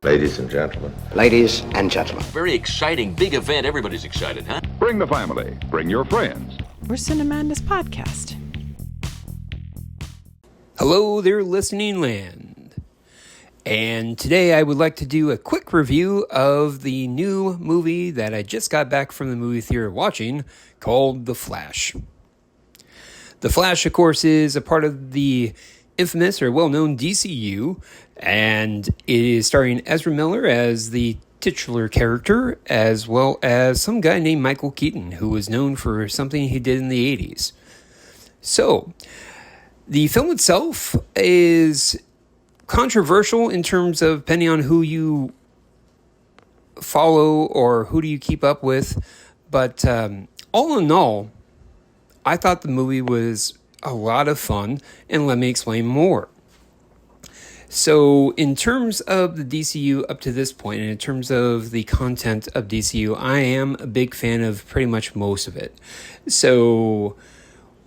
Ladies and gentlemen. Ladies and gentlemen. Very exciting, big event. Everybody's excited, huh? Bring the family. Bring your friends. We're Cinemadness podcast. Hello there, listening land. And today I would like to do a quick review of the new movie that I just got back from the movie theater watching called The Flash. The Flash, of course, is a part of the infamous or well-known DCU, and it is starring Ezra Miller as the titular character, as well as some guy named Michael Keaton, who was known for something he did in the 80s. So, the film itself is controversial in terms of depending on who you follow or who do you keep up with, but all in all, I thought the movie was a lot of fun, and let me explain more. So, in terms of the DCU up to this point, and in terms of the content of DCU, I am a big fan of pretty much most of it. So,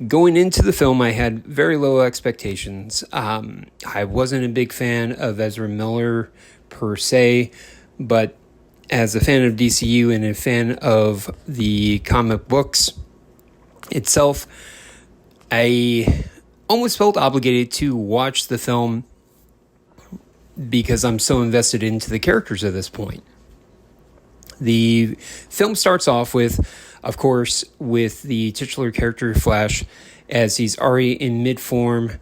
going into the film, I had very low expectations. I wasn't a big fan of Ezra Miller per se, but as a fan of DCU and a fan of the comic books itself, I almost felt obligated to watch the film because I'm so invested into the characters at this point. The film starts off with, of course, with the titular character Flash, as he's already in mid-form,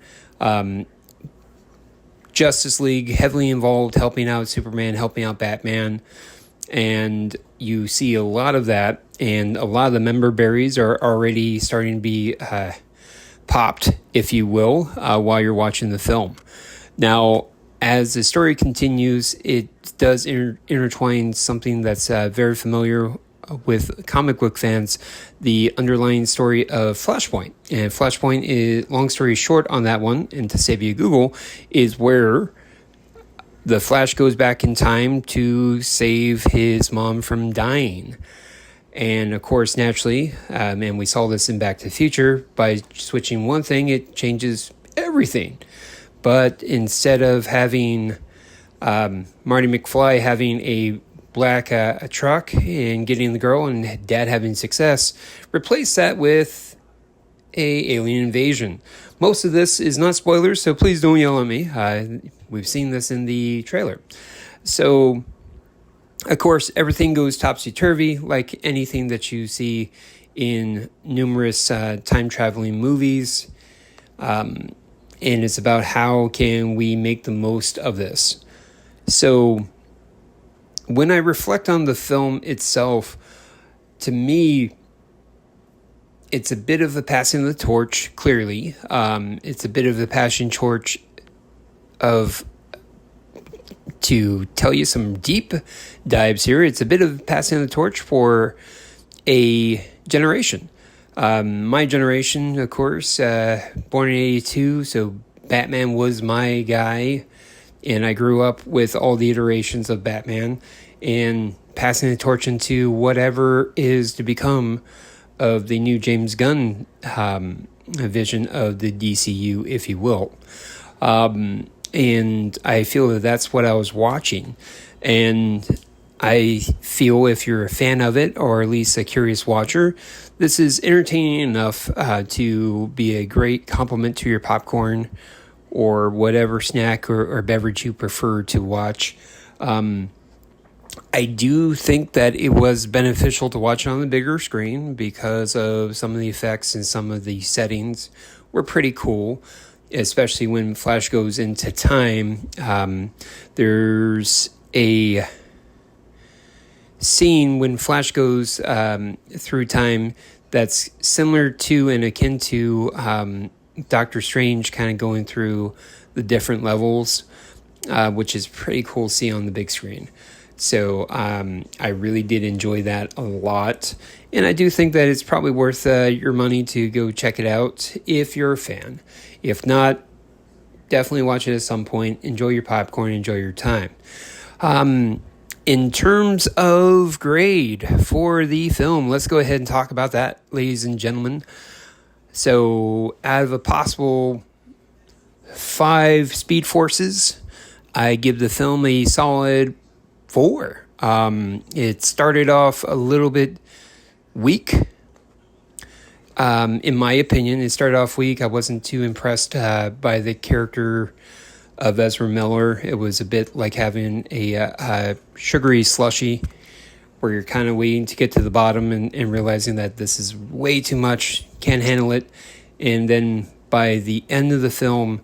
Justice League, heavily involved, helping out Superman, helping out Batman, and you see a lot of that, and a lot of the member berries are already starting to be popped, if you will, while you're watching the film. Now, as the story continues, it does intertwine something that's very familiar with comic book fans, the underlying story of Flashpoint. And Flashpoint is, long story short on that one, and to save you Google, is where the Flash goes back in time to save his mom from dying. And of course, naturally, and we saw this in Back to the Future, by switching one thing, it changes everything. But instead of having Marty McFly having a black truck and getting the girl and dad having success, replace that with a alien invasion. Most of this is not spoilers, so please don't yell at me. We've seen this in the trailer. So, of course, everything goes topsy-turvy, like anything that you see in numerous time-traveling movies. And it's about how can we make the most of this. So, when I reflect on the film itself, to me, it's a bit of a passing of the torch, clearly. It's a bit of a passing torch of, to tell you some deep dives here, it's a bit of passing the torch for a generation. My generation, of course, born in 82, so Batman was my guy, and I grew up with all the iterations of Batman, and passing the torch into whatever is to become of the new James Gunn vision of the DCU, if you will. And I feel that that's what I was watching. And I feel if you're a fan of it, or at least a curious watcher, this is entertaining enough to be a great complement to your popcorn or whatever snack or beverage you prefer to watch. I do think that it was beneficial to watch it on the bigger screen because of some of the effects and some of the settings were pretty cool, especially when Flash goes into time. There's a scene when Flash goes through time that's similar to and akin to Doctor Strange kind of going through the different levels, which is pretty cool to see on the big screen. So I really did enjoy that a lot. And I do think that it's probably worth your money to go check it out if you're a fan. If not, definitely watch it at some point. Enjoy your popcorn. Enjoy your time. In terms of grade for the film, let's go ahead and talk about that, ladies and gentlemen. So out of a possible 5 Speed Forces, I give the film a solid 4. It started off a little bit weak. In my opinion, it started off weak. I wasn't too impressed by the character of Ezra Miller. It was a bit like having a sugary slushy where you're kind of waiting to get to the bottom and realizing that this is way too much, can't handle it. And then by the end of the film,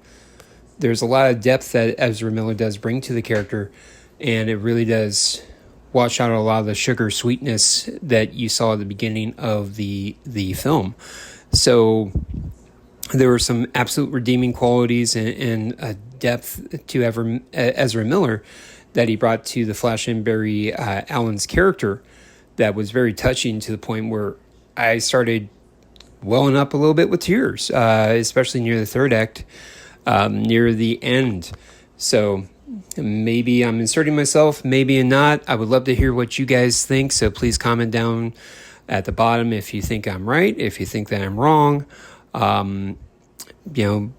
there's a lot of depth that Ezra Miller does bring to the character, and it really does wash out a lot of the sugar sweetness that you saw at the beginning of the film. So there were some absolute redeeming qualities and a depth to Ezra Miller that he brought to the Flash and Barry Allen's character that was very touching, to the point where I started welling up a little bit with tears, especially near the third act, near the end. So maybe I'm inserting myself, maybe not. I would love to hear what you guys think, so please comment down at the bottom if you think I'm right, if you think that I'm wrong.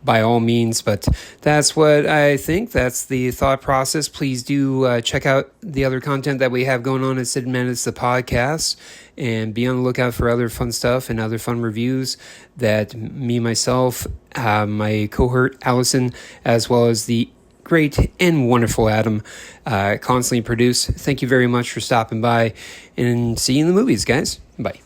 By all means, but that's what I think. That's the thought process. Please do check out the other content that we have going on at Cinemadness, the podcast, and be on the lookout for other fun stuff and other fun reviews that me, myself, my cohort, Allison, as well as the great and wonderful Adam constantly produce. Thank you very much for stopping by, and see you in the movies, guys. Bye.